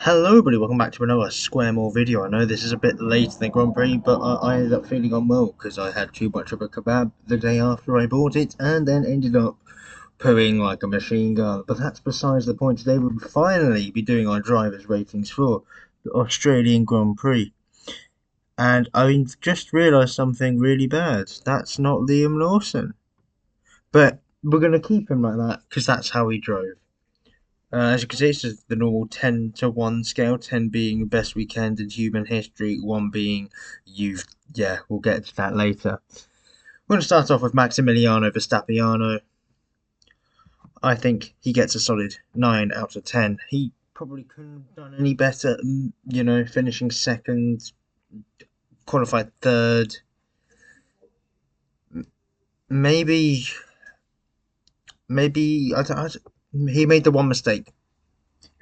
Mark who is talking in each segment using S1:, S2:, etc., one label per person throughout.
S1: Hello everybody, welcome back to another Square More video. I know this is a bit late in the Grand Prix, but I ended up feeling unwell because I had too much of a kebab the day after I bought it and then ended up pooing like a machine gun. But that's besides the point. Today we'll finally be doing our drivers' ratings for the Australian Grand Prix. And I just realised something really bad. That's not Liam Lawson. But we're going to keep him like that because that's how he drove. As you can see, it's just the normal 10 to 1 scale, 10 being best weekend in human history, 1 being youth. Yeah, we'll get to that later. We're going to start off with Maximiliano Verstappen. I think he gets a solid 9 out of 10. He probably couldn't have done any better, finishing second, qualified third. Maybe, he made the one mistake.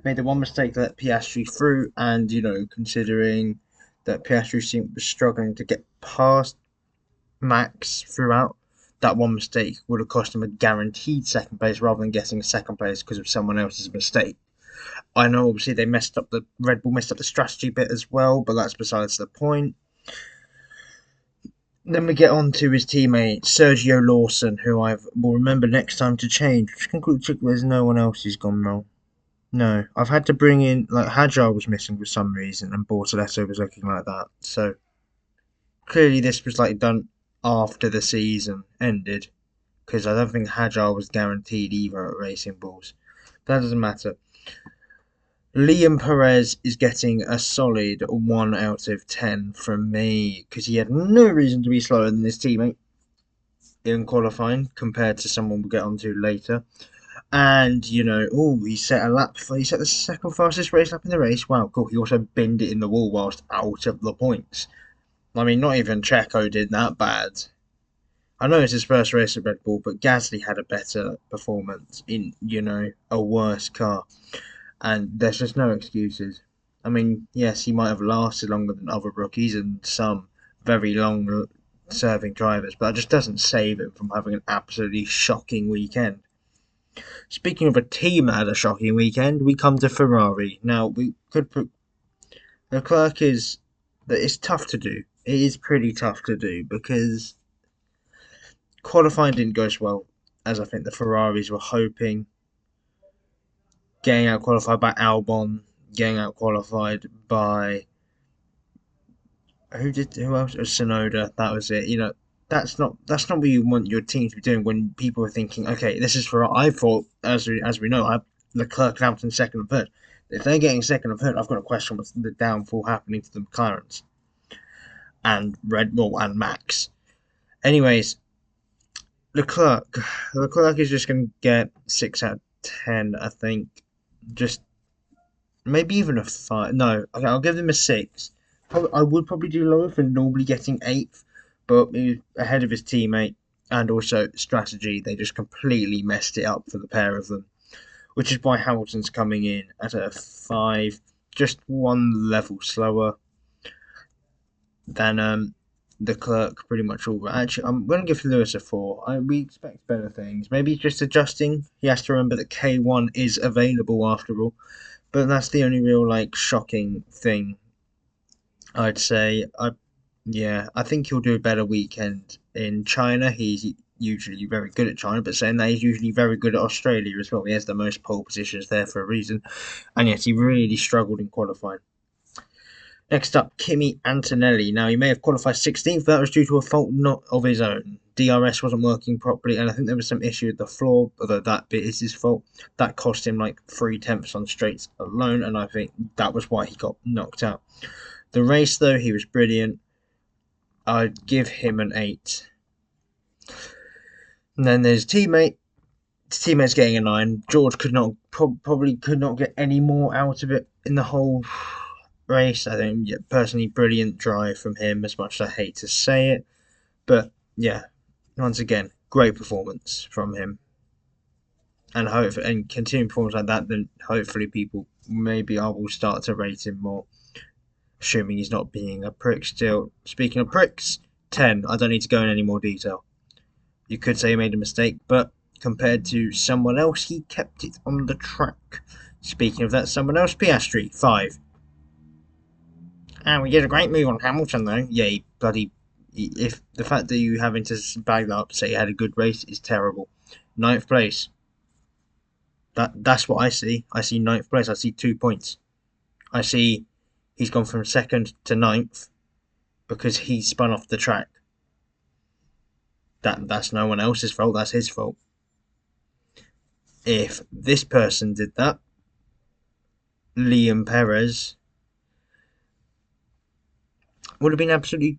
S1: Made the one mistake that let Piastri through, and considering that Piastri seemed struggling to get past Max throughout, that one mistake would have cost him a guaranteed second place rather than getting a second place because of someone else's mistake. I know obviously Red Bull messed up the strategy bit as well, but that's besides the point. Then we get on to his teammate Sergio Lawson, who I will remember next time to change, which can there's no one else who's gone wrong. No, I've had to bring in, like, Hadjar was missing for some reason, and Bortoleto was looking like that. So, clearly this was, done after the season ended, because I don't think Hadjar was guaranteed either at Racing Bulls. That doesn't matter. Liam Perez is getting a solid 1 out of 10 from me, because he had no reason to be slower than his teammate in qualifying, compared to someone we'll get onto later. And, he set he set the second fastest race lap in the race. Wow, cool. He also binned it in the wall whilst out of the points. I mean, not even Checo did that bad. I know it's his first race at Red Bull, but Gasly had a better performance in, a worse car. And there's just no excuses. I mean, yes, he might have lasted longer than other rookies and some very long serving drivers, but that just doesn't save him from having an absolutely shocking weekend. Speaking of a team that had a shocking weekend, we come to Ferrari. Now, we could put Leclerc it's tough to do. It is pretty tough to do because qualifying didn't go as well as I think the Ferraris were hoping. Getting out qualified by Albon, getting out qualified by who else? It was Sonoda. That was it. That's not what you want your team to be doing when people are thinking, okay, this is for. I thought, as we know, Leclerc, Hamilton second and third. If they're getting second and third, I've got a question: what's the downfall happening to the McLarens and Red Bull and Max? Anyways, Leclerc is just going to get 6 out of 10, I think. Just maybe even a 5. No, okay, I'll give them a 6. I would probably do lower for normally getting 8th. But ahead of his teammate and also strategy, they just completely messed it up for the pair of them, which is why Hamilton's coming in at a 5, just 1 level slower than Leclerc, pretty much all. Actually, I'm going to give Lewis a 4. We expect better things. Maybe he's just adjusting. He has to remember that K1 is available after all, but that's the only real shocking thing, I'd say. I think he'll do a better weekend in China. He's usually very good at China, but saying that, he's usually very good at Australia as well. He has the most pole positions there for a reason, and yes, he really struggled in qualifying. Next up, Kimi Antonelli. Now, he may have qualified 16th, but that was due to a fault not of his own. DRS wasn't working properly, and I think there was some issue with the floor, although that bit is his fault. That cost him 3/10 on straights alone, and I think that was why he got knocked out. The race, though, he was brilliant. I'd give him an 8. And then there's teammate. His teammate's getting a 9. George probably could not get any more out of it in the whole race. I think, personally, brilliant drive from him, as much as I hate to say it. But, once again, great performance from him. And continuing performance like that, then hopefully maybe I will start to rate him more. Assuming he's not being a prick still. Speaking of pricks, 10. I don't need to go in any more detail. You could say he made a mistake, but compared to someone else, he kept it on the track. Speaking of that, someone else, Piastri, 5. And we did a great move on Hamilton, though. Yeah, he bloody. If the fact that you having to bag that up, say he had a good race, is terrible. Ninth place. That's what I see. I see ninth place. I see 2 points. I see he's gone from second to ninth because he spun off the track. That's no one else's fault. That's his fault. If this person did that, Liam Perez would have been absolutely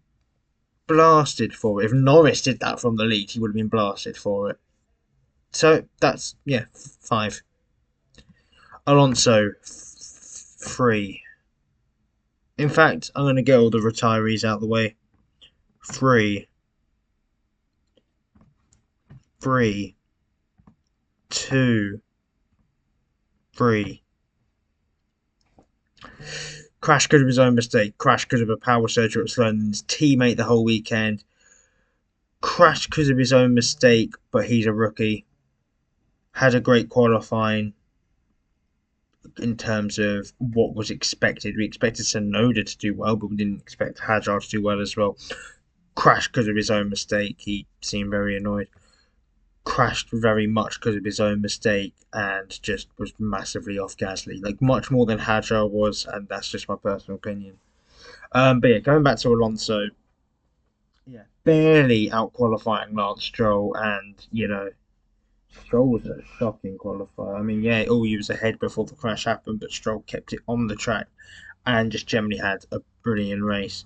S1: blasted for it. If Norris did that from the lead, he would have been blasted for it. So that's, yeah, 5. Alonso, 3. In fact, I'm going to get all the retirees out of the way. 3. 3. 2. 3. Crash because of his own mistake. Crash because of a power surgery at Sloan's teammate the whole weekend. Crash because of his own mistake, but he's a rookie. Had a great qualifying in terms of what was expected. We expected Tsunoda to do well, but we didn't expect Hadjar to do well as well. Crashed because of his own mistake. He seemed very annoyed. Crashed very much because of his own mistake and just was massively off Gasly. Like, much more than Hadjar was, and that's just my personal opinion. But yeah, going back to Alonso, yeah, barely out qualifying Lance Stroll, and Stroll was a shocking qualifier. I mean, yeah, he was ahead before the crash happened, but Stroll kept it on the track and just generally had a brilliant race.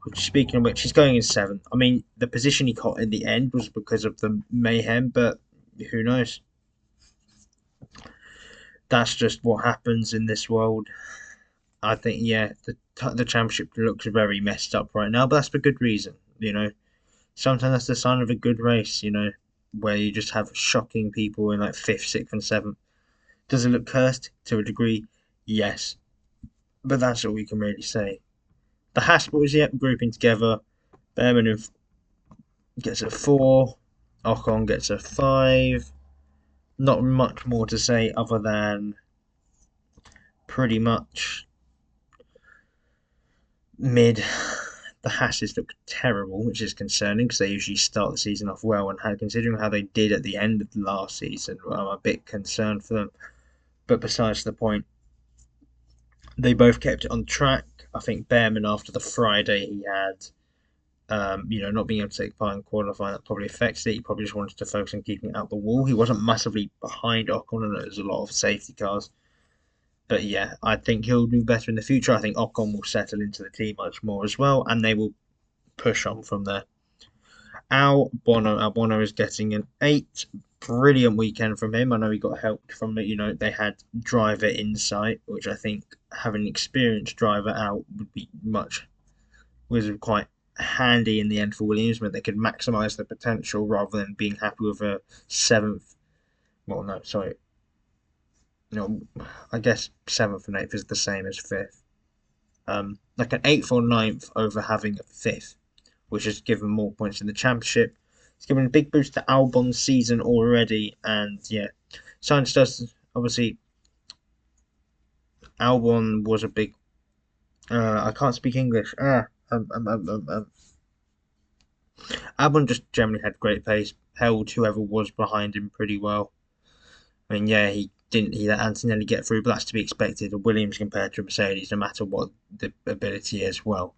S1: Which, speaking of which, he's going in 7th. I mean, the position he got in the end was because of the mayhem, but who knows? That's just what happens in this world. I think, yeah, the championship looks very messed up right now, but that's for good reason. Sometimes that's the sign of a good race. Where you just have shocking people in like 5th, 6th, and 7th. Does it look cursed to a degree? Yes, but that's all we can really say. The Haas boys, yep, grouping together. Birmingham gets a 4. Ocon gets a 5. Not much more to say other than pretty much mid. The Hasses look terrible, which is concerning because they usually start the season off well. And considering how they did at the end of the last season, well, I'm a bit concerned for them. But besides the point, they both kept it on track. I think Behrman, after the Friday he had, not being able to take part in qualifying, that probably affects it. He probably just wanted to focus on keeping it out the wall. He wasn't massively behind Ocon, and there's a lot of safety cars. But yeah, I think he'll do better in the future. I think Ocon will settle into the team much more as well, and they will push on from there. Albon is getting an 8. Brilliant weekend from him. I know he got helped from it. They had driver insight, which I think having an experienced driver out was quite handy in the end for Williams, but they could maximise the potential rather than being happy with a 7th. Well, no, sorry. I guess 7th and 8th is the same as 5th. Like an 8th or 9th over having a 5th, which has given more points in the championship. It's given a big boost to Albon's season already, and yeah, Sainz does obviously. Albon was a big. I can't speak English. Albon just generally had great pace, held whoever was behind him pretty well. I mean, yeah, he didn't let Antonelli get through, but that's to be expected. A Williams compared to a Mercedes, no matter what the ability is, well,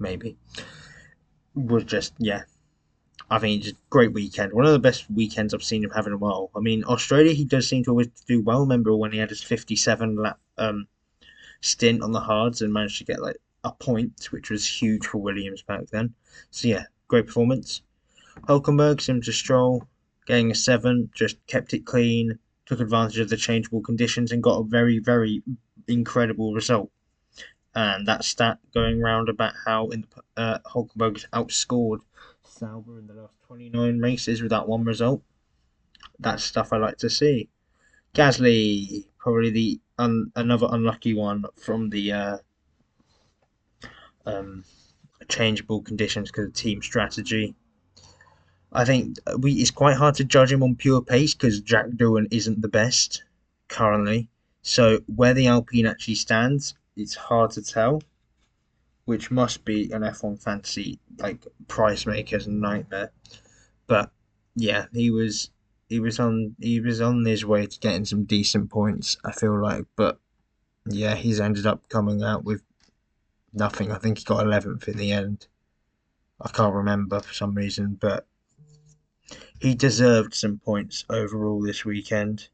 S1: maybe. Was just, yeah, I think it's a great weekend. One of the best weekends I've seen him have in a while. I mean, Australia, he does seem to always do well. Remember when he had his 57 lap stint on the hards and managed to get like a point, which was huge for Williams back then. So yeah, great performance. Hulkenberg, similar to Stroll, getting a 7, just kept it clean, took advantage of the changeable conditions, and got a very, very incredible result. And that stat going round about how Hulkenberg outscored Sauber in the last 29 races with that one result. That's stuff I like to see. Gasly, probably the another unlucky one from the um, changeable conditions because of team strategy. I think it's quite hard to judge him on pure pace because Jack Doohan isn't the best currently. So where the Alpine actually stands, it's hard to tell, which must be an F1 fantasy like price maker's nightmare. But yeah, he was on his way to getting some decent points, I feel like, but yeah, he's ended up coming out with nothing. I think he got 11th in the end. I can't remember for some reason, but he deserved some points overall this weekend.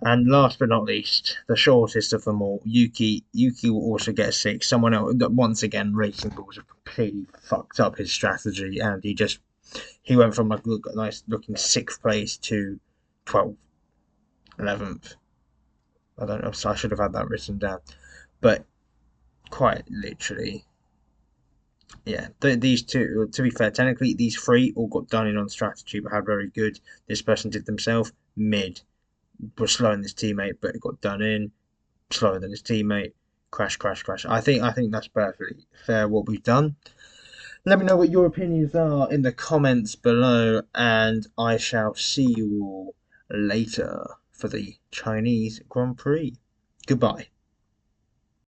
S1: And last but not least, the shortest of them all, Yuki. Yuki will also get a six. Someone else, once again, Racing Bulls have completely fucked up his strategy, and he went from like a nice looking sixth place to 12th, 11th. I don't know, so I should have had that written down, but quite literally, yeah. These two, to be fair, technically these three all got done in on strategy, but how very good. This person did themselves mid. Was slower than his teammate, but it got done in slower than his teammate. Crash, crash, crash. I think that's perfectly fair what we've done. Let me know what your opinions are in the comments below, and I shall see you all later for the Chinese Grand Prix. Goodbye.